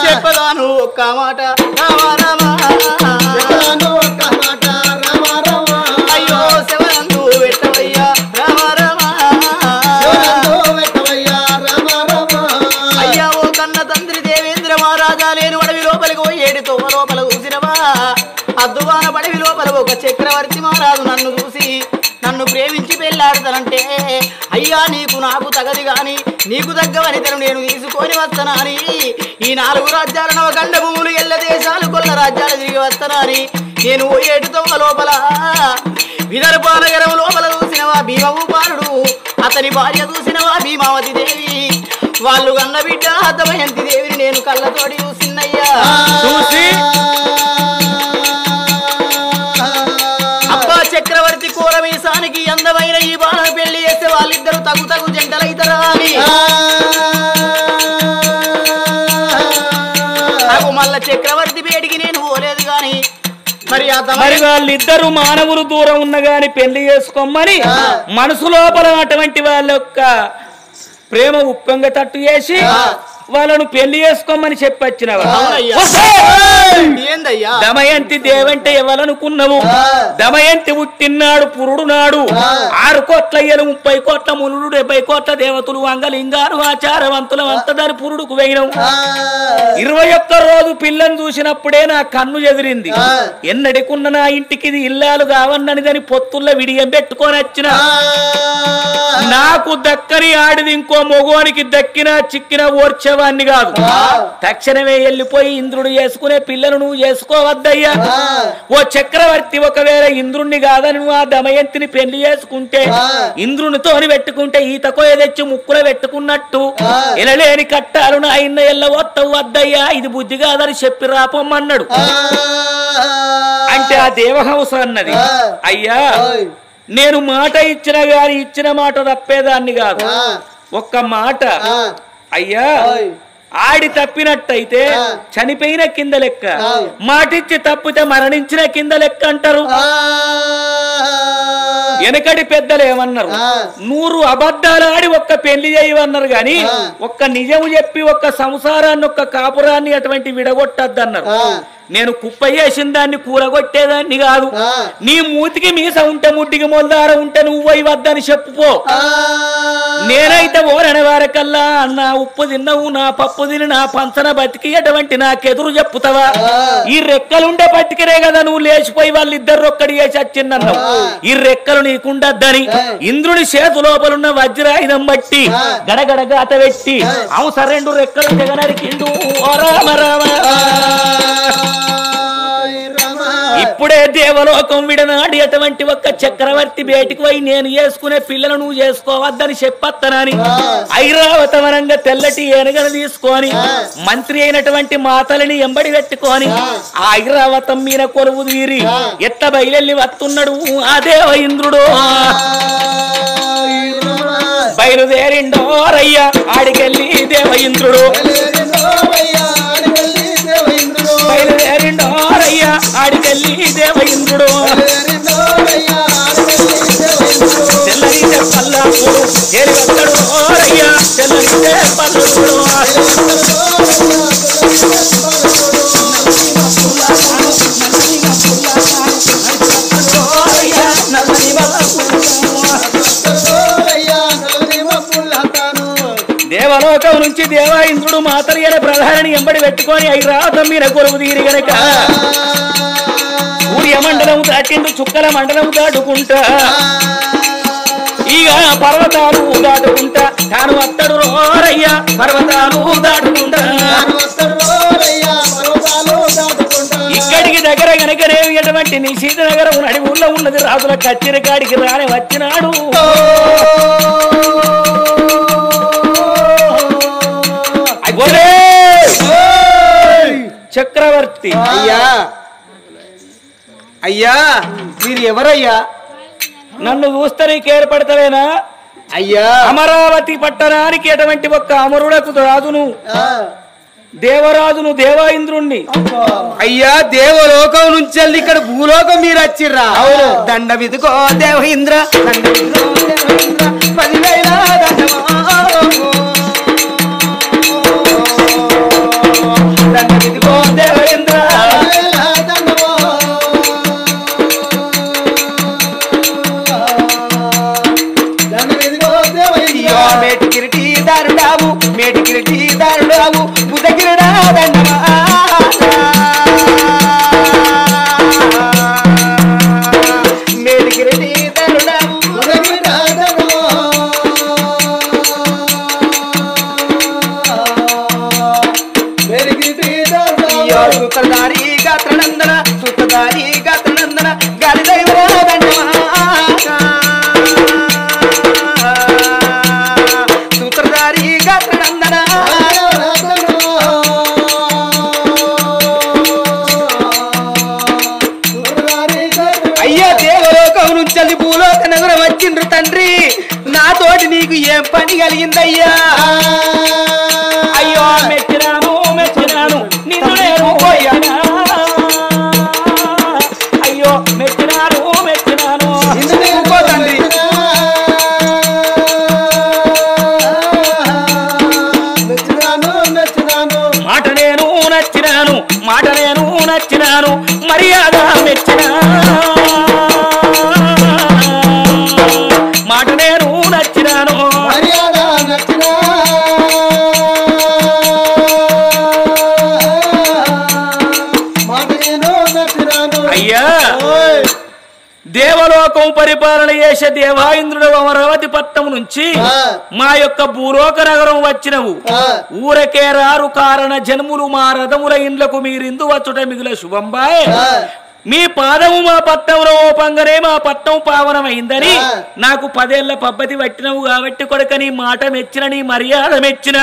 చెప్పదాను ఒక్క మాట రామ రామ అయ్యో శివనందు పెట్టవయ్యా రామ రామ అయ్యా ఓ కన్న తండ్రి దేవేంద్ర మహారాజా నేను అడవి లోపలికి పోయి ఏడుతో లోపల చూసినవా అద్దువాన పడవి లోపల ఒక చక్రవర్తి మహారాజు నన్ను చూసి నన్ను ప్రేమించి పెళ్ళాడతానంటే అయ్యా నీకు నాకు తగది గాని నీకు తగ్గవని తను నేను తీసుకొని వస్తానని ఈ 4 రాజ్యాల నవగండ భూములు ఎల్ల దేశాలు కొల్ల రాజ్యాలు తిరిగి వస్తానని నేను ఏడుతో లోపల విదర్భానగరం లోపల చూసినవా భీమభూపాలుడు అతని భార్య చూసినవా భీమావతి దేవి వాళ్ళు కన్న బిడ్డ దమయంతి దేవిని నేను కళ్ళతోటి చూసినయ్యా చూసి అబ్బా చక్రవర్తి కోరమీసానికి అందమైన ఈ బాల పెళ్లి చేస్తే వాళ్ళిద్దరు తగు జంటలైతరా అని నాకు మళ్ళా చక్రవర్తి పేటికి నేను పోలేదు గాని మరి వాళ్ళిద్దరు మానవులు దూరం ఉన్న గాని పెళ్లి చేసుకోమని మనసు లోపల అటువంటి వాళ్ళ యొక్క ప్రేమ ఉప్పంగా తట్టు చేసి వాళ్ళను పెళ్లి చేసుకోమని చెప్పొచ్చినవా దమయంతి దేవంటే ఎవరనుకున్నావు దమయంతి పుట్టినాడు పురుడు నాడు 6 కోట్ల 30 కోట్ల మునుడు 70 కోట్ల దేవతలు వంగలింగారు ఆచారవంతులం అంతదాని పురుడుకు వేయినావు 21 రోజు పిల్లని చూసినప్పుడే నా కన్ను ఎదిరింది ఎన్నడికున్న నా ఇంటికి ఇది ఇల్లాలు కావన్నని దాని పొత్తుల్లో విడియం పెట్టుకొని వచ్చిన నాకు దక్కని ఆడిది ఇంకో మొగోనికి దక్కినా చిక్కిన ఓర్చేవాన్ని కాదు తక్షణమే వెళ్ళిపోయి ఇంద్రుడు చేసుకునే పిల్లలు నువ్వు చేసుకోవద్దయ్యా ఓ చక్రవర్తి ఒకవేళ ఇంద్రుణ్ణి కాదని నువ్వు ఆ దమయంతిని పెళ్లి చేసుకుంటే ఇంద్రునితోని పెట్టుకుంటే ఈతకో తెచ్చి ముక్కులో పెట్టుకున్నట్టు ఎనలేని కట్టాలు నా ఇన్న ఎల్లవత్తవు వద్దయ్యా ఇది బుద్ధి కాదని చెప్పి రాపమ్మన్నాడు అంటే ఆ దేవహంస అన్నది అయ్యా నేను మాట ఇచ్చిన గాని ఇచ్చిన మాట తప్పేదాన్ని కాదు ఒక్క మాట అయ్యా ఆడి తప్పినట్టయితే చనిపోయిన కింద లెక్క మాటిచ్చి తప్పితే మరణించిన కింద లెక్క అంటారు వెనకటి పెద్దలు ఏమన్నారు 100 అబద్ధాలు ఆడి ఒక్క పెళ్లి చేయవన్నారు గాని ఒక్క నిజము చెప్పి ఒక్క సంసారాన్ని ఒక్క కాపురాన్ని అటువంటి విడగొట్టద్దన్నారు నేను కుప్ప చేసిన దాన్ని కూరగొట్టేదాన్ని కాదు నీ మూతికి మీస ఉంటే ముడ్డికి మొల్దార ఉంటే నువ్వు వద్దని చెప్పుకో నేనైతే ఓరని వారకల్లా నా ఉప్పు తిన్నవు నా పప్పు తిని నా పంచన బతికి అటువంటి నాకెదురు చెప్పుతావా ఈ రెక్కలుండే బతికిరే కదా నువ్వు లేచిపోయి వాళ్ళిద్దరు ఒక్కడి చేసి వచ్చిందన్నావు ఈ రెక్కలు నీకుండద్దని ఇంద్రుని చేతు లోపలున్న వజ్రాయుధం బట్టి గడగడ గాత పెట్టి అవసర 2 రెక్కలు జగనరికిండు ఓ రామ రామ ఇప్పుడే దేవలోకం విడనాడి అటువంటి ఒక్క చక్రవర్తి బయటికి పోయి నేను చేసుకునే పిల్లలు నువ్వు చేసుకోవద్దని చెప్పత్తనని ఐరావతవనంగా తెల్లటి ఏనుగను తీసుకొని మంత్రి అయినటువంటి మాతలని ఎంబడి పెట్టుకొని ఆ ఐరావతం మీద కొలువు తీరి ఎట్ట బయలెల్లి వస్తున్నాడు ఆ దేవ ఇంద్రుడు బయలుదేరిండో రయ్యా ఆడికెళ్ళి దేవ ఇంద్రుడు బయలుదేరిండో రయ్యా ఆడికెళ్ళి దేవ ఇంద్రుడు తెల్లరితే పల్లాపుడు ఏరి వస్తాడు రయ్యా తెల్లరితే పల్లుడు దేవలోకం నుంచి దేవా ఇంద్రుడు మాతరి అనే ప్రధాని ఎంబడి పెట్టుకొని ఐరావతం మీద కొలువు తీరి గనక సూర్యమండలం దాటిండు చుక్కల మండలం దాటుకుంటా ఇక పర్వతాలు దాటుకుంటా తాను అత్తడు రోరయ్యా పర్వతాలు దాటుకుంటా ఇక్కడికి దగ్గర గనకనే ఎటువంటి నిశీత నగరం అడవుల్లో ఉన్నది రాజుల కచ్చెరి కాడికి రాని వచ్చినాడు చక్రవర్తి అయ్యా అయ్యా మీరు ఎవరయ్యా నన్ను చూస్తే నీకు ఏర్పడతలేనా అయ్యా అమరావతి పట్టణానికి ఎటువంటి ఒక్క అమరుడకు రాజును దేవరాజును దేవా ఇంద్రుణ్ణి అయ్యా దేవలోకం నుంచి వెళ్ళి ఇక్కడ భూలోకం మీరు వచ్చిర్రా దండ విదుకో దేవ ఇంద్ర దండ విదుకో దేవ ఇంద్ర 10,000 దండమా తరుడావు ఉదగిరడా దండమా మేడిగిరి తరుడావు ఉదగిరడా దండమా మేడిగిరి తరుడావు సుతదారి గాత్రనందన సుతదారి గాత్రనందన గాలి దైవరా దండమా సూత్రధారి గాత్రనందన అయ్యా దేవలోకం నుంచి భూలోక నగరం వచ్చిండ్రు తండ్రి నాతోటి నీకు ఏం పని కలిగిందయ్యా అయ్యో మెచ్చినాను మెచ్చినాను నిన్ను నేను పోయానా అయ్యో మెచ్చినాను మెచ్చినాను తండ్రి మాట నేను నచ్చినాను మాట నేను నచ్చినాను మర్యాద మెచ్చినా మాట నేను నచ్చినాను మర్యాద నచ్చినా మాట నేను నచ్చినాను అయ్యా దేవలోకం పరిపాలన చేసే దేవాయింద్రుడు అమరావతి పట్టణం నుంచి మా యొక్క భూలోక నగరం వచ్చినవు ఊరకే రారు కారణ జన్ములు మా రథముల ఇండ్లకు మీరిందు వచ్చుట మిగుల శుభంబాయ్ మీ పాదము మా పట్టణంలో ఓపంగానే మా పట్టణం పావనమైందని నాకు 10 ఏళ్ల పబ్బతి పట్టినవు కాబట్టి కొడుక నీ మాట మెచ్చిన నీ మర్యాద మెచ్చిన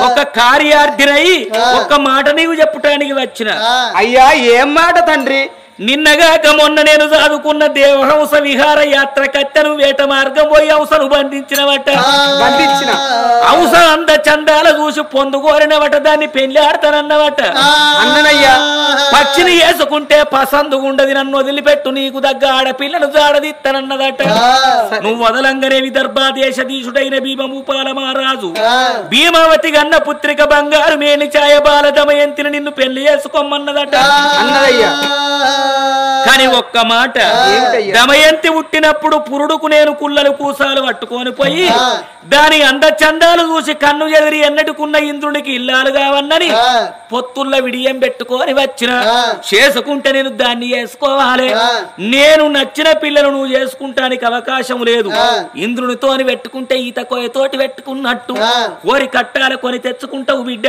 ఒక కార్యార్థినై ఒక్క మాట నీవు చెప్పటానికి వచ్చిన అయ్యా ఏం మాట తండ్రి నిన్నగాక మొన్న నేను చదువుకున్న దేవహంస విహార యాత్ర కట్టెను వేట మార్గం పోయి హంసను బంధించినవట హంస అంత చందాల చూసి పొందుకోరినవట దాన్ని పెళ్లి ఆడతానన్నవట అన్నయ్యా పక్షిని వేసుకుంటే పసందుగుండది నన్ను వదిలిపెట్టు నీకు దగ్గ ఆడపిల్లను జాడదిత్తనన్నదట నువ్వు వదలంగానే విదర్భాదేశధీశుడైన భీమభూపాల మహారాజు భీమావతి గన్న పుత్రిక బంగారు మేని ఛాయ బాల దమయంతిని నిన్ను పెళ్లి చేసుకోమన్నదట అన్నయ్యా కాని ఒక్క మాట దమయంతి పుట్టినప్పుడు పురుడుకు నేను కుళ్ళలు కూసాలు పట్టుకొని పోయి దాని అందచందాలు చూసి కన్ను ఎదిరి ఎన్నటికున్న ఇంద్రునికి ఇల్లాలు కావన్నని పొత్తుల్ల విడియం పెట్టుకొని వచ్చిన చేసుకుంటే నేను దాన్ని చేసుకోవాలి నేను నచ్చిన పిల్లలు నువ్వు చేసుకుంటానికి అవకాశం లేదు ఇంద్రునితోని పెట్టుకుంటే ఈత కోయతోటి పెట్టుకున్నట్టు కోరి కట్టాల కొని తెచ్చుకుంటావు బిడ్డ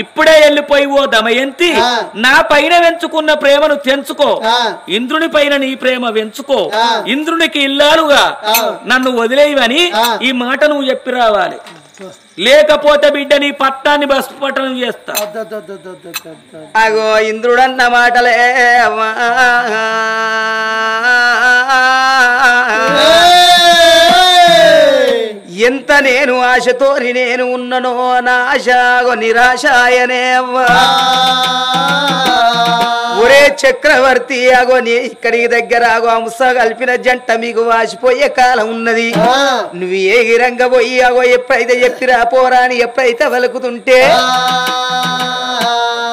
ఇప్పుడే వెళ్ళిపోయి ఓ దమయంతి నా పైన వెంచుకున్న ప్రేమను తెంచుకో ఇంద్రుని పైన నీ ప్రేమ వెంచుకో ఇంద్రునికి ఇల్లాలుగా నన్ను వదిలేయవని ఈ మాట నువ్వు చెప్పి రావాలి లేకపోతే బిడ్డ నీ పట్టాన్ని భస్మపటనం చేస్తా అగో ఇంద్రుడన్న మాటలే ఎంత నేను ఆశతోని నేను ఉన్ననో నా ఆశగో నిరాశాయనే ఒరే చక్రవర్తి అగో నీ ఇక్కడికి దగ్గర అగో హంస కలిపిన జంట మీకు వాసిపోయే కాలం ఉన్నది నువ్వు ఏ గిరంగా పోయి అగో ఎప్పుడైతే చెప్పిరా పోరాని ఎప్పుడైతే వలుకుతుంటే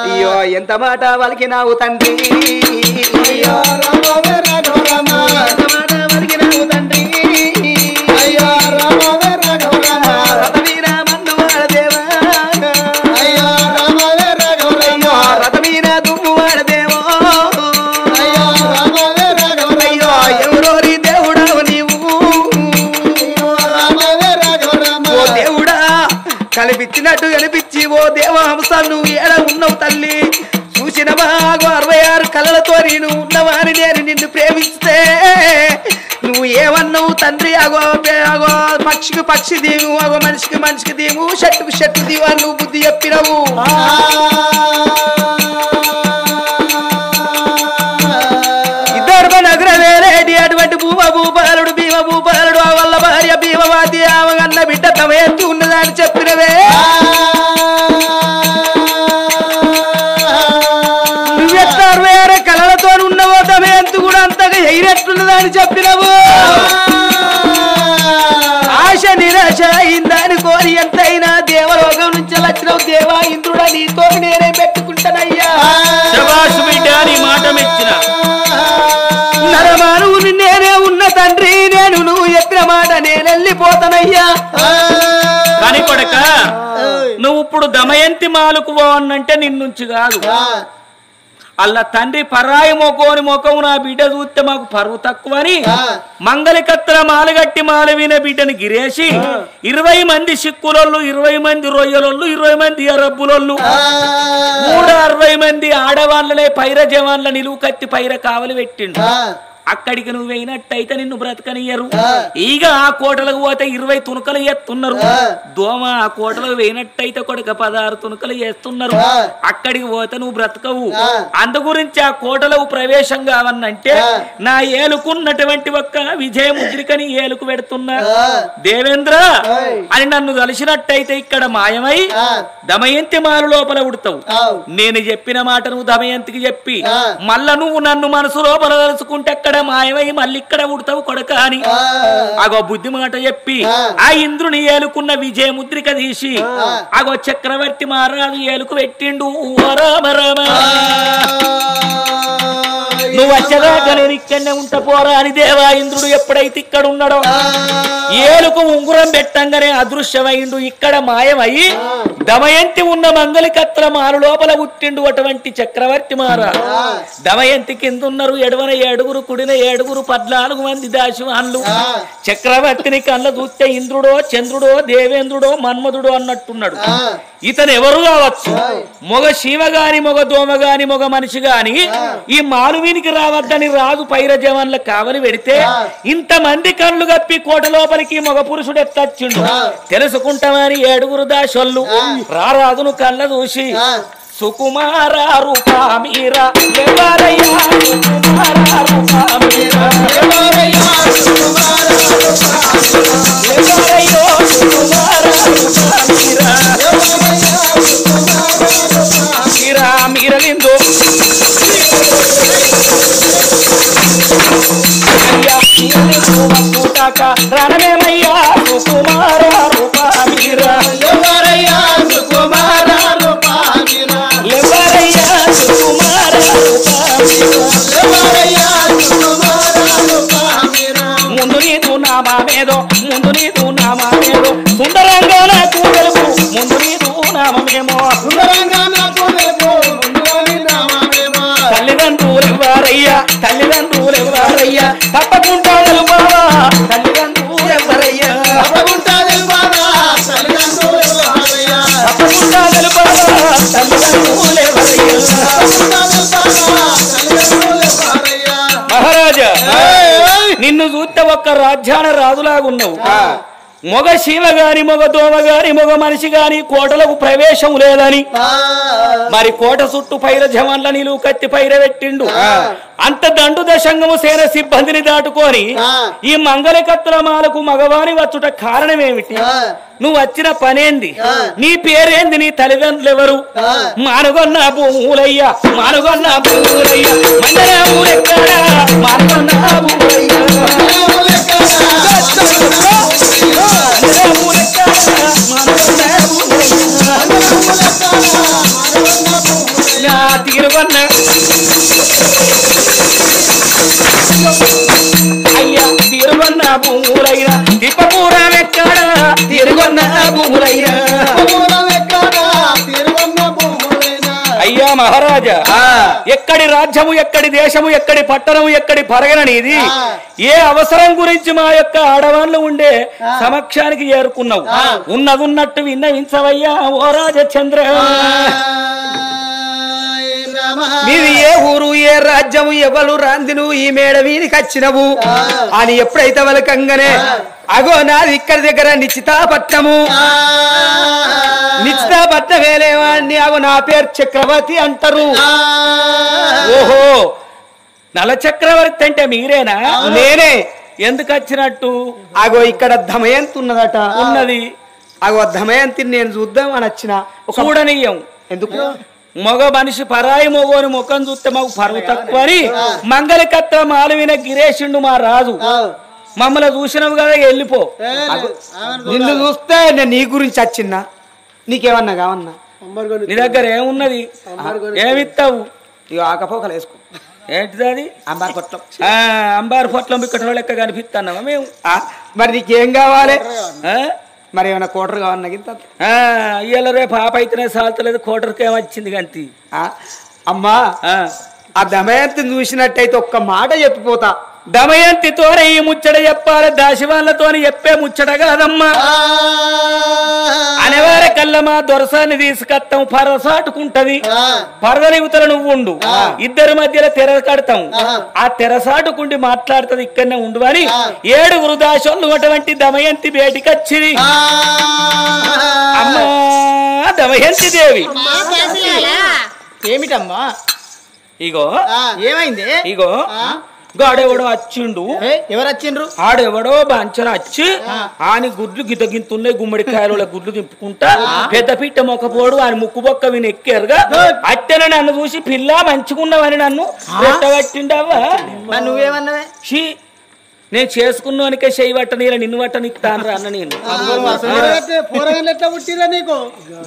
అయ్యో ఎంత మాట వలికినావు తండ్రి అయ్యో కనిపించినట్టు కనిపించి ఓ దేవహంస నువ్వు ఏడ ఉన్నావు తల్లి చూసిన బాగు 66 కళలతో నేను ఉన్నవాని నేను నిన్ను ప్రేమిస్తే నువ్వు ఏమన్నావు తండ్రి అగో అగో పక్షికి పక్షి దీవు అగో మనిషికి మనిషికి దీవు షట్టుకు షట్టు దీవు అని నువ్వు బుద్ధి చెప్పినవు విదర్భ నగర వేరేటి అటువంటి భూపాలుడు భీమభూపాలుడు ఆ వల్ల భార్య భీమవాది ఆమెగన్న బిడ్డ తమ ఎత్తు ఉన్నదని చెప్పినవే నువ్వెత్త 66 కళలతో ఉన్నవో తమ ఎత్తు కూడా అంతగా ఎయిరెట్లున్నదని చెప్పినవు ఆశ నిరాశ అయిందని కోరి ఎంతైనా దేవలోకం నుంచి వచ్చినవు దేవా ఇంద్రుడా నీతో నేనే పెట్టుకుంటానయ్యా మాట మెచ్చిన నరమానవుని నేనే ఉన్న తండ్రి నేను నువ్వు చెప్పిన మాట నేను వెళ్ళిపోతానయ్యా కానీ కానీ కొడక నువ్వు ఇప్పుడు దమయంతి మాలకు పోవన్నంటే నిన్నుంచి కాదు అలా తండ్రి పరాయి మొకోని మొఖం నా బిడ్డ చూస్తే మాకు పరువు తక్కువని మంగళకత్ర మాలగట్టి మాల విన బిడ్డని గిరేసి 20 మంది సిక్కులోళ్ళు 20 మంది రొయ్యలోళ్ళు 20 మంది అరబ్బులోళ్ళు 60 మంది ఆడవాళ్ళనే పైర జవాన్ల నిలువు కత్తి పైర కావలి పెట్టిండు అక్కడికి నువ్వు వేయినట్టయితే నిన్ను బ్రతకనియ్యరు ఈగ ఆ కోటలకు పోతే 20 తునకలు ఎత్తున్నారు దోమ ఆ కోటలకు వేయినట్టయితే కొడుక 16 తునకలు చేస్తున్నారు అక్కడికి పోతే నువ్వు బ్రతకవు అందు గురించి ఆ కోటలకు ప్రవేశం కావన్నంటే నా ఏలుకున్నటువంటి ఒక్క విజయముద్రికని ఏలుకు పెడుతున్నా దేవేంద్ర అని నన్ను కలిసినట్టయితే ఇక్కడ మాయమై దమయంతి మారు లోపల ఉడతావు నేను చెప్పిన మాట నువ్వు దమయంతికి చెప్పి మళ్ళా నువ్వు నన్ను మనసు లోపల తలుచుకుంటే అక్కడ మాయమై మళ్ళీ ఇక్కడ ఉడతావు కొడక అని అగో బుద్ధి మాట చెప్పి ఆ ఇంద్రుని ఏలుకున్న విజయముద్రిక తీసి అగో చక్రవర్తి మహారాజు ఏలుకు పెట్టిండు రామ రామ నువ్వు వచ్చేదాకా నేను ఇక్కడనే ఉంటా పోరా అని దేవా ఇంద్రుడు ఎప్పుడైతే ఇక్కడ ఉన్నాడో ఏలుకు ఉంగురం పెట్టంగానే అదృశ్యమైండు ఇక్కడ మాయమై దమయంతి ఉన్న మంగళకత్ర మారు లోపల పుట్టిండు అటువంటి చక్రవర్తి మహారాజు దమయంతి కింద ఉన్నారు ఎడవన 7 కుడిన 7 14 మంది దాశివాన్లు చక్రవర్తిని కళ్ళ చూస్తే ఇంద్రుడో చంద్రుడో దేవేంద్రుడో మన్మధుడో అన్నట్టున్నాడు ఇతను ఎవరు కావచ్చు మొగ శివ గాని మొగ దోమ గాని మొగ మనిషి గాని ఈ మాలువీనికి రావద్దని రాజు పైర జవాన్ల కావలి పెడితే ఇంతమంది కళ్ళు గప్పి కోట లోపలికి మొగ పురుషుడు ఎత్తచ్చిండు తెలుసుకుంటామని 7 దాశోళ్ళు రారాజును కళ్ళ చూసి సుకుమార రూపామీరా ఎవరయ్యా సుకుమార రూపామీరా ఎవరయ్యో సుకుమార రూపామీరా మీరా మీరలిందో రణమేమయ్యా సుకుమార రూపామీరా ఎవరయ్యా సుకుమార రూపామీరా ఎవరయ్యా సుకుమార రూపామీరా ముందు నీదు నామేదో సుందరంగా నాకు తెలుపు ముందు నీదు నామేమో సుందరంగా నాకు తెలుపు తల్లిదండ్రులు ఎవరయ్యా తప్పకుండా తెలుపావా తల్లిదండ్రులు ఎవరయ్యా తప్పకుండా తెలుపావా తల్లిదండ్రులు ఎవరయ్యా మహారాజా నిన్ను చూస్తే ఒక్క రాజ్యాన రాజులాగున్నావు మొగ శివ గాని మొగ దోమ గాని మొగ మనిషి గాని కోటలకు ప్రవేశం లేదని మరి కోట చుట్టూ పైర జవాన్ల నిలువు కత్తి పైర పెట్టిండు అంత దండు దశంగము సేన సిబ్బందిని దాటుకొని ఈ మంగళకత్రమాలకు మగవాని వచ్చుట కారణమేమిటి నువ్వు వచ్చిన పనేంది నీ పేరేంది నీ తల్లిదండ్రులు ఎవరు మానుగొన్న భూములయ్యా మానుగొన్న భూములయ్యా మందరాములెక్కడా మానుగొన్న భూములయ్యా తీరుగొన్న అయ్యా తీరుగొన్న భూములైనా తిప్పపూరమెక్కడా తీరుగొన్న భూములైనా అయ్యా మహారాజా ఎక్కడి రాజ్యము ఎక్కడి దేశము ఎక్కడి పట్టణము ఎక్కడి పరగననిది ఏ అవసరం గురించి మా యొక్క ఆడవాళ్ళు ఉండే సమక్షానికి చేరుకున్నావు ఉన్నదున్నట్టు విన్నవించవయ్యా ఓ రాజచంద్ర నీది ఏ ఊరు ఏ రాజ్యము ఎవరు రాంది నువ్వు ఈ మేడ వీధికి వచ్చినవు అని ఎప్పుడైతే వలకంగానే అగో నాది ఇక్కడి దగ్గర నిశ్చితాపట్నము నిశ్చితాపట్నం వేలేవాడిని అగో నా పేరు చక్రవర్తి అంటారు ఓహో నల చక్రవర్తి అంటే మీరేనా నేనే ఎందుకు వచ్చినట్టు అగో ఇక్కడ దమయంతి ఉన్నదట ఉన్నది అగో దమయంతిని నేను చూద్దాం అని వచ్చిన చూడనీయం ఎందుకు మొగ మనిషి పరాయి మొగోని ముఖం చూస్తే మాకు పరువు తక్కువ అని మంగళకత్ర మాలవిన గిరేషిండు మా రాజు మమ్మల్ని చూసినావు కదా వెళ్ళిపో నిన్ను చూస్తే నేను నీ గురించి వచ్చిన్నా నీకేమన్నా కావన్నా నీ దగ్గర ఏమున్నది ఏమిస్తావు ఇక ఆకపోకలు వేసుకో ఏంటిది అది అంబారు పొట్లం అంబారు పొట్లం ఇక్కడ లెక్క కనిపిస్తున్నావా మేము మరి నీకేం కావాలి మరి ఏమైనా కోటర్ కావన్నా గింత ఇవాళ రేపు పాప అయితేనే సాల్తలేదు కోటర్కి ఏమొచ్చింది గంతి అమ్మా ఆ దమయంతిని చూసినట్టయితే ఒక్క మాట చెప్పిపోతా. దమయంతితోనే ఈ ముచ్చట చెప్పాలి, దాశివాళ్ళతోని చెప్పే ముచ్చట కాదమ్మా. అనేవారి కల్లమా దొరసాన్ని తీసుకొస్తాం, పరసాటుకుంటది. పరదలిగుతల నువ్వు ఉండు, ఇద్దరి మధ్యలో తెర కడతాం. ఆ తెరసాటుకుండి మాట్లాడుతుంది, ఇక్కడనే ఉండు అని 7 దాశోళ్ళు అటువంటి దమయంతి బయటికి వచ్చింది. అమ్మా దమయంతి దేవి, ఏమిటమ్మా? ఇగో ఏమైంది? ఇగో గాడెవడో వచ్చిండు. ఎవరు వచ్చిండ్రు? ఆడెవడో బాంచన వచ్చి ఆని గుడ్లు గితగింతున్నాయి, గుమ్మడికాయల గుడ్లు దింపుకుంటా పెద్ద పిట్ట మొక్కపోడు ఆయన ముక్కు బొక్క విని ఎక్కారుగా. అట్టెన నన్ను చూసి పిల్ల మంచుకున్నావని నన్ను పెట్టబట్టిండవ్వా. నువ్వేమన్నావే? నేను చేసుకున్నానికే చెయ్యి పట్టని నిన్ను పట్టనిస్తాను రా అన్న. నేను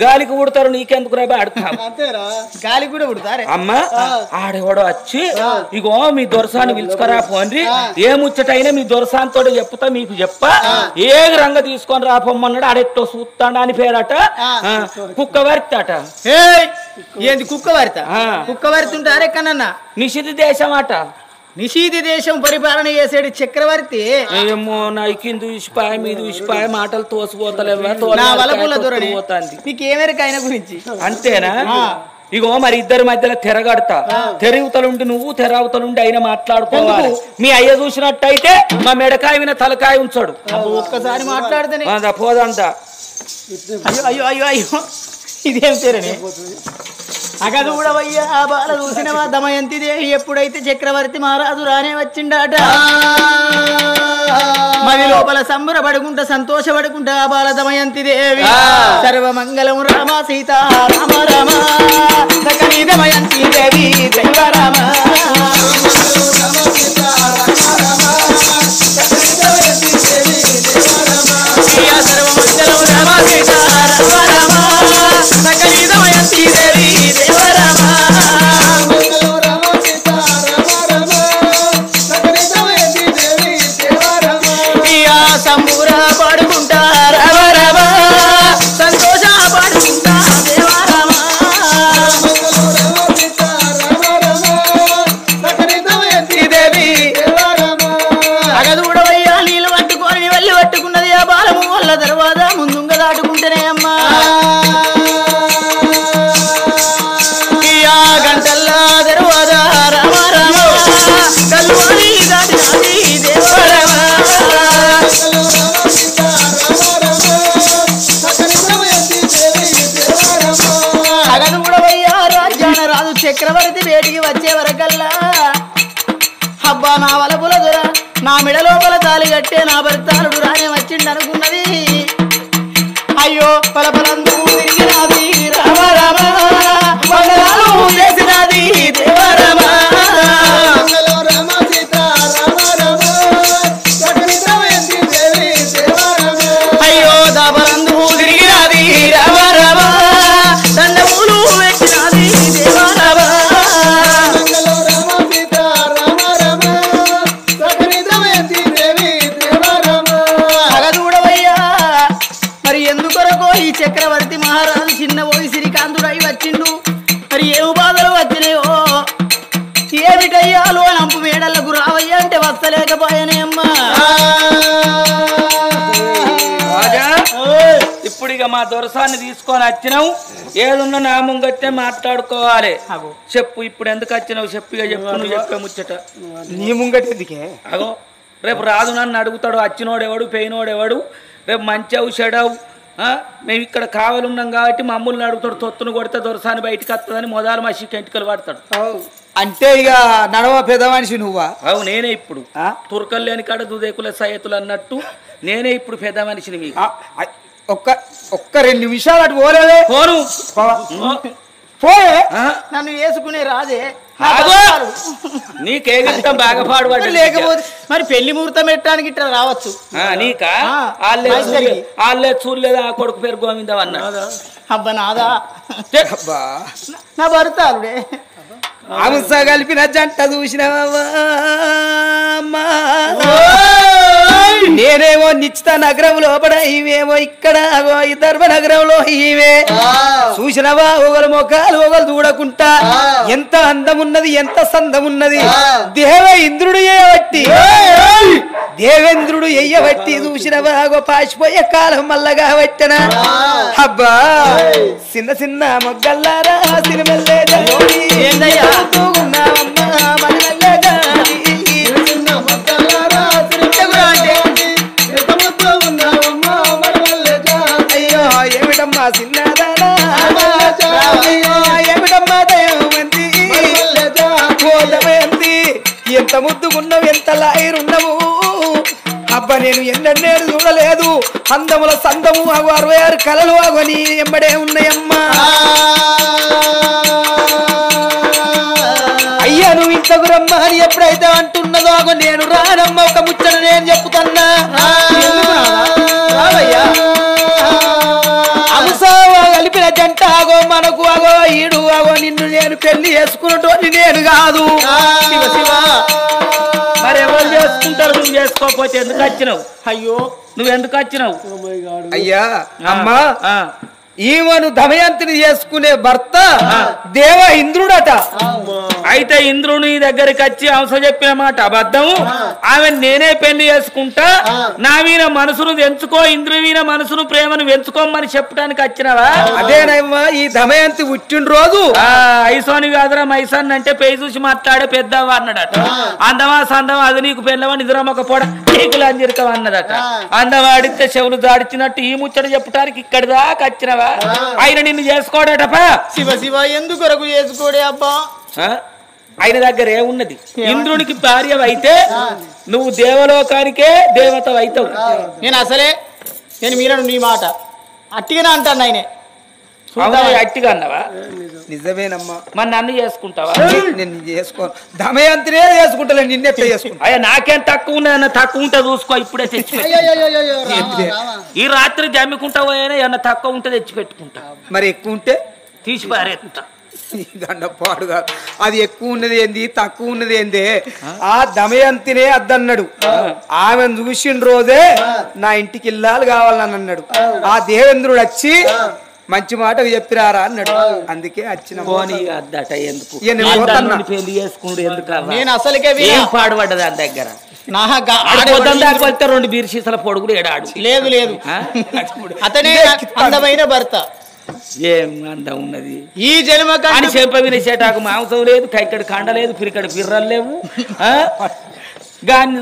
గాలికి పుడతారు, నీకెందుకు రా ఆడతాం. గాలి కూడా పుడతారే. అమ్మా ఆడెవడో వచ్చి ఇగో మీ దొరసాన్ని పిలుచుకరా పోండి, ఏ ముచ్చటైనా మీ దొరసాన్ తోటి చెప్తా, మీకు చెప్ప ఏ రంగ తీసుకొని రా పొమ్మన్నాడు. ఆడెట్టో చూస్తాడా అని పేరట. కుక్క వరితాట. ఏంది కుక్క వరిత? కుక్క వరితుంటారే కన్నా నిషిద్ధ దేశం అట. నిషీది దేశం పరిపాలన చేసేది చక్రవర్తి. ఏమో నా కింద చూసిపాయ మీద చూసిపాయ మాటలు తోసిపోతలేవా, నీకేమేరకు ఆయన గురించి అంతేనా? ఇగో మరి ఇద్దరి మధ్యలో తెరగడతా, తెరుగుతలుండి నువ్వు తెరవుతలుండి అయినా మాట్లాడుకోవాలి. మీ అయ్య చూసినట్టయితే మా మెడకాయ విన తలకాయ ఉంచాడు. ఒక్కసారి మాట్లాడితేనే పోదంతా. అయ్యో అయ్యో అయ్యో అయ్యో ఇదేం పేరని అగదు కూడా వయ్యా. ఆ బాల చూసినవా దమయంతి దేవి ఎప్పుడైతే చక్రవర్తి మహారాజు రానే వచ్చిండాట, మరి లోపల సంబరపడుకుంటా సంతోషపడుకుంటా ఆ బాల దమయంతి దేవి సర్వమంగళం రామ సీత రామ రామ సకలి దమయంతి దేవి దైవ రామ సర్వమంగళం రామ సీత రామ రామ సకలి దమయంతి దేవి దేవ రామ సంబూర పాడుకుంటా రామ రామ సంతోష పాడుకుంటా దేవ రామ అగదూడవయ్యా నీళ్ళు పట్టుకొని వెళ్ళి పట్టుకున్నది ఆ బాలము వల్ల తర్వాత ముందుంగ దాటుకుంటేనే అమ్మా గంటల్లా తర్వాత రామ రామ కల్లుని దాటి దేవ రామ అగదూడవయ్యా రాజ్యాన రాజు చక్రవర్తి బేటికి వచ్చే వరకల్లా అబ్బా నా వలపుల దొర నా మెడ లోపల తాలి కట్టే నా భర్తాలుడు రానే వచ్చిండనుకున్నది. అయ్యో పలపలందు తిరిగినది రామ రామ మంగళాలు చేసినది దేవ రామ అయ్యో దాపలందు తిరిగినది రామ రామ దండములు పెట్టినది దేవ రామ అగదూడవయ్యా మరి ఎందుకొరకో ఈ చక్రవర్తి మహారాజు చిన్న పోయి శ్రీకాంతుడై వచ్చిండు. మరి ఏమి బాధలు వచ్చినాయో ఏమిటయ్యాలో నంపు మేడలకు రావయ్యా అంటే వస్తలేకపోయానే అమ్మా. ఇప్పుడు ఇక మా దొరసాన్ని తీసుకొని వచ్చినావు, ఏదున్నా నా ముంగట్టే మాట్లాడుకోవాలి. చెప్పు ఇప్పుడు ఎందుకు వచ్చినావు చెప్పు, ఇక చెప్పు నువ్వు చెప్పే ముచ్చట. నీ ముంగట ఎందుకే? అగో రేపు రాదు నన్ను అడుగుతాడు, వచ్చినోడెవడు పోయినోడెవడు, రేపు మంచావు చెడవు. మేము ఇక్కడ కావాలన్నాం కాబట్టి మమ్మల్ని అడుగుతాడు, తొత్తును కొడితే దొరసాన్ని బయటకు వస్తుందని మొదలు మసికి ఎంటికలు పడతాడు. అంటే ఇక నడవ పెద్ద మనిషి నువ్వా? అవు నేనే ఇప్పుడు తురకలు లేని కాడ దుదేకుల సయ్యతులు అన్నట్టు నేనే ఇప్పుడు పెద్ద మనిషిని. మీకు ఒక్క 2 నిమిషాలు అటు పోలేదే. పోను పోయే నన్ను వేసుకునే రాదే నీకేమిష్టం బాగా పాడుపడ్డ లేకపోతే మరి పెళ్లి ముహూర్తం పెట్టడానికి ఇట్లా రావచ్చు. నీకా వాళ్ళే చూడలేదు ఆ కొడుకు పేరు గోవిందం అన్నా. అబ్బా నాదా నా భర్తాలుడే ఆముస కలిపిన జంట చూసినవా నేనేమో నిశ్చిత నగరం లోపల ఇవేమో ఇక్కడ అగో ఈ ధర్మ నగరంలో ఇవే చూసినవా ఒకరు మొఖాలు ఒకరు చూడకుంటా ఎంత అందమున్నది ఎంత సందమున్నది దేవ ఇంద్రుడు ఎయ్యబట్టి దేవేంద్రుడు ఎయ్యబట్టి చూసినవా అగో పాసిపోయే కాలం మల్లగా పెట్టన అబ్బా చిన్న చిన్న మొగ్గల్లారా సిరిమెల్లే అయ్యో ఏమిటమ్మా చిన్నదానా ఏమిటమ్మా దయమంతి దమయంతి ఎంత ముద్దుకున్నావు ఎంత లాయిరున్నావు అబ్బా నేను ఎన్నెన్నేడు చూడలేదు అందముల సందము అగు 66 కలలు అగని ఎంబడే ఉన్నాయమ్మా అయ్యా నువ్వు ఇంతకు రమ్మా అని ఎప్పుడైతే అంటున్నదో అగో నేను రానమ్మ ఒక ముచ్చట నేను చెప్పుతున్నా అంశావా కలిపిన జంట అగో మనకు అగో ఈడు అగో నిన్ను నేను పెళ్లి చేసుకున్నటోని నేను కాదు మరి ఎవరు చేసుకుంటారు నువ్వు చేసుకోకపోతే ఎందుకు వచ్చినావు అయ్యో నువ్వు ఎందుకు వచ్చినావు అయ్యా అమ్మా ఈమెను దమయంతిని చేసుకునే భర్త దేవ ఇంద్రుడట అయితే ఇంద్రుని దగ్గరికి వచ్చి అంశ చెప్పిన మాట అబద్ధము ఆమె నేనే పెళ్లి చేసుకుంటా నా మీద మనసును తెంచుకో ఇంద్రు మీద మనసును ప్రేమను పెంచుకోమని చెప్పడానికి వచ్చినవా అదేనమ్మా ఈ దమయంతి పుట్టినరోజు ఐసోని కాదురా మైసాన్ అంటే పేయి చూసి మాట్లాడే పెద్దవా అన్నాడట అందమా సందమా అది నీకు పెళ్ళవా నిద్రమొక పొడ నీకులు అంజిరకవా అన్నదట అందవాడితే చెవులు దాడిచినట్టు ఈ ముచ్చట చెప్పడానికి ఇక్కడి దాకా వచ్చినవా ఆయన నిన్ను చేసుకోడటపా శివ శివ ఎందుకొరకు చేసుకోడే అబ్బా ఆయన దగ్గర ఏమున్నది ఇంద్రునికి భార్య అయితే నువ్వు దేవలోకానికే దేవత అవుతావు నేను అసలే నేను మీరను నీ మాట అట్టిగానే అంటాను ఆయనే అట్టిగా అన్నవా నిజమేనమ్మా మరి నన్ను చేసుకుంటావా నేను చేసుకో దమయంతినే చేసుకుంటా నిన్నెత్త చేసుకుంటా అయ్యా నాకేం తక్కువ ఉన్నదన్న తక్కువ ఉంటే చూసుకో ఇప్పుడే తెచ్చి ఈ రాత్రి జమ్మికుంటా పోయినా ఏమన్నా తక్కువ ఉంటే తెచ్చి పెట్టుకుంటా మరి ఎక్కువ ఉంటే తీసి పారేస్తా దండ పాడుగా అది ఎక్కువ ఉన్నది ఏంది తక్కువ ఉన్నది ఏంది ఆ దమయంతినే అద్దన్నాడు ఆమెను చూసిన రోజే నా ఇంటికి ఇల్లాలు కావాలని అన్నాడు ఆ దేవేంద్రుడు వచ్చి మంచి మాట చెప్పిరారా అన్నాడు అందుకే వచ్చిన అద్దట ఎందుకు పెళ్లి చేసుకున్నాడు ఎందుకు నేను అసలుకే ఏం పాడుపడ్డది దాని దగ్గర రెండు బీర్ సీసాల పొడుగులు ఏడాడు లేదు లేదు అతనే అందమైన భర్త ఏం అందం ఉన్నది ఈ జన్మ అని చెప్ప వినేసేటాకు మాంసం లేదు కైకడి కండ లేదు పిరికడి పిర్రలు లేవు గాని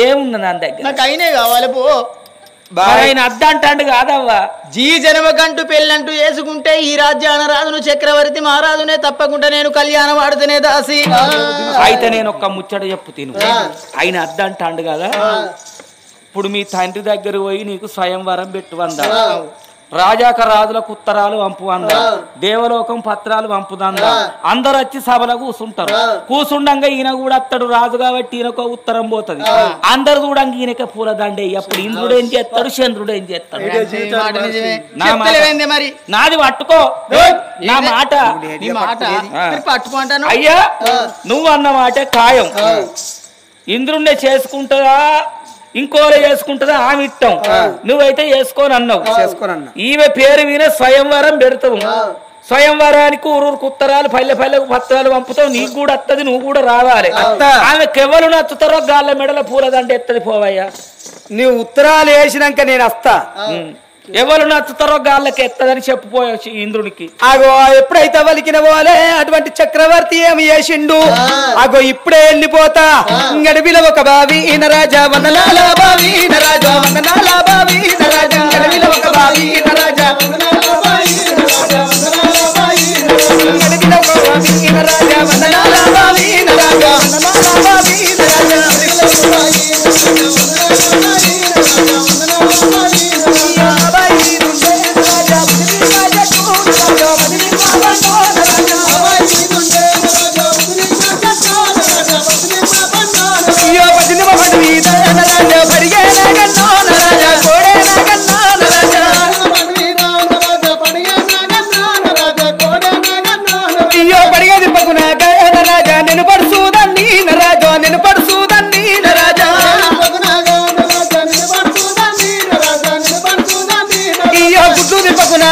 ఏమున్నది దాని దగ్గర నాకు అయినే కావాలి పో ఆయన అద్ద అంటాడు కాదవ్వా జీ జన్మకంటూ పెళ్ళంటూ వేసుకుంటే ఈ రాజ్యాన రాజును చక్రవర్తి మహారాజునే తప్పకుండా నేను కళ్యాణం ఆడుతూనే దాసి అయితే నేను ఒక్క ముచ్చట చెప్పు తిను ఆయన అద్ద అంటాడు కదా ఇప్పుడు మీ తండ్రి దగ్గర పోయి నీకు స్వయంవరం పెట్టు అందా రాజాక రాజులకు ఉత్తరాలు వంపు అందా దేవలోకం పత్రాలు వంపుదందా అందరు వచ్చి సభలో కూసుంటారు కూసుండంగా ఈయన కూడా అత్తడు రాజు కాబట్టి ఈయనకో ఉత్తరం పోతుంది అందరు చూడంగా ఈయనకే పూల దండే అప్పుడు ఇంద్రుడు ఏం చేస్తాడు చంద్రుడు ఏం చేస్తాడు మరి నాది పట్టుకో నా మాట పట్టుకుంటాను అయ్యా నువ్వు అన్న మాట ఖాయం ఇంద్రుణ్ణి చేసుకుంటుందా ఇంకోరే చేసుకుంటుందా ఆమె ఇట్టం నువ్వైతే చేసుకోని అన్నావు ఈమె పేరు మీద స్వయంవరం పెడతావు స్వయంవరానికి ఊరూరుకు ఉత్తరాలు పల్లె పల్లెకు పత్రాలు పంపుతావు నీకు కూడా వస్తుంది నువ్వు కూడా రావాలి ఆమెకు ఎవరు నచ్చుతారో గాళ్ళ మెడల పూలదండ ఎత్తది పోవయ్యా నువ్వు ఉత్తరాలు వేసినాక నేను వస్తా ఎవరు నచ్చుతారో గాళ్ళకి ఎత్తదని చెప్పిపోయా ఇంద్రునికి అగో ఎప్పుడైతే వలికిన పోలే అటువంటి చక్రవర్తి ఏమి చేసిండు అగో ఇప్పుడే వెళ్ళిపోతా గడివిల ఒక బావి నరాజా వందనాల బావి నరాజా వందనాల బావి నరాజా గడివిల ఒక బావి నరాజా గడివిల ఒక బావి నరాజా వందనాల బావి నరాజా వందనాల బావి నరాజా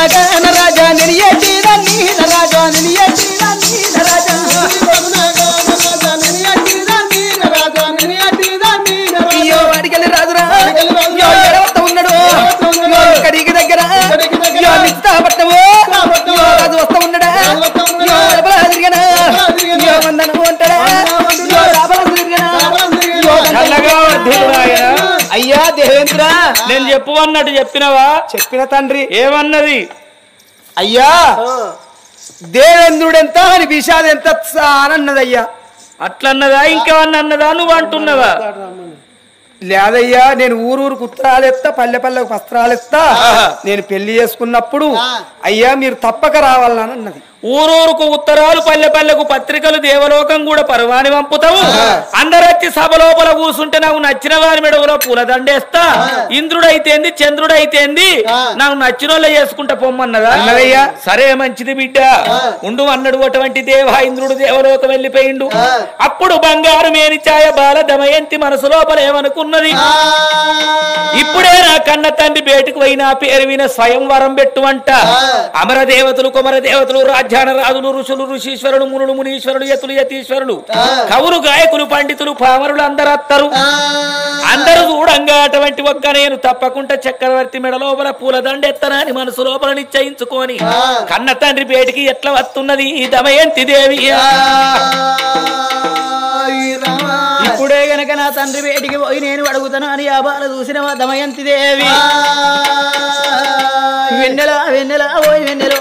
రఘునాగన రాజా నిలియటిదాన్ని రాజా నిలియటిదాన్ని రాజా అయ్యో అడిగలి రాజురా ఎడవత ఉన్నాడు కడిగి దగ్గర పట్టము రాజు వస్తా ఉన్నాడా తిరిగనా వందనం అంటాడా అయ్యా దేవేంద్ర నేను చెప్పమన్నట్టు చెప్పినవా? చెప్పిన తండ్రి. ఏమన్నది? అయ్యా దేవేంద్రుడెంత అని విషాదం ఎంత అన్నదయ్యా. అట్లన్నదా ఇంకేమన్నా అన్నదా నువ్వు అంటున్నావా? లేదయ్యా నేను ఊరూరుకు ఉత్తరాలు ఎత్తా పల్లె పల్లెకు వస్త్రాలు ఎత్తా నేను పెళ్లి చేసుకున్నప్పుడు అయ్యా మీరు తప్పక రావాలని అన్నది. ఊరూరుకు ఉత్తరాలు పల్లె పల్లెకు పత్రికలు దేవలోకం కూడా పర్వాని పంపుతావు. అందరు వచ్చి సభ లోపల కూర్చుంటే నాకు నచ్చిన వారి మెడవలో పూలదండేస్తా. ఇంద్రుడైతేంది చంద్రుడైతేంది నాకు నచ్చిన వాళ్ళ చేసుకుంటా పొమ్మన్నదా? అన్నదయ్యా. సరే మంచిది బిడ్డ ఉండు అన్నడు. అటువంటి ఇంద్రుడు దేవలోకం వెళ్ళిపోయిండు. అప్పుడు బంగారు మేనిచాయ బాల దమయంతి మనసు లోపల ఏమనుకున్నది, ఇప్పుడే నా కన్న తండ్రి బేటికి పోయినా పేరు విన స్వయంవరం పెట్టువంట. అమరదేవతలు కుమరదేవతలు రాజ్యాన రాజులు ఋషులు ఋషీశ్వరులు మునులు మునీశ్వరులు యతులు యతీశ్వరులు కవులు గాయకులు పండితులు పామరులు అందరు అత్తరు. అందరూ చూడంగా అటువంటి ఒక్క నేను తప్పకుండా చక్రవర్తి మెడ లోపల పూలదండెత్తనా అని మనసు లోపల నిశ్చయించుకొని కన్న తండ్రి బేటికి ఎట్లా వస్తున్నది ఈ దమయంతి దేవి. ఇప్పుడే గనక నా తండ్రి బేటికి పోయి నేను అడుగుతాను అని ఆ బాల చూసిన దమయంతి దేవి వెన్నెల వెన్నెల పోయి వెన్నెల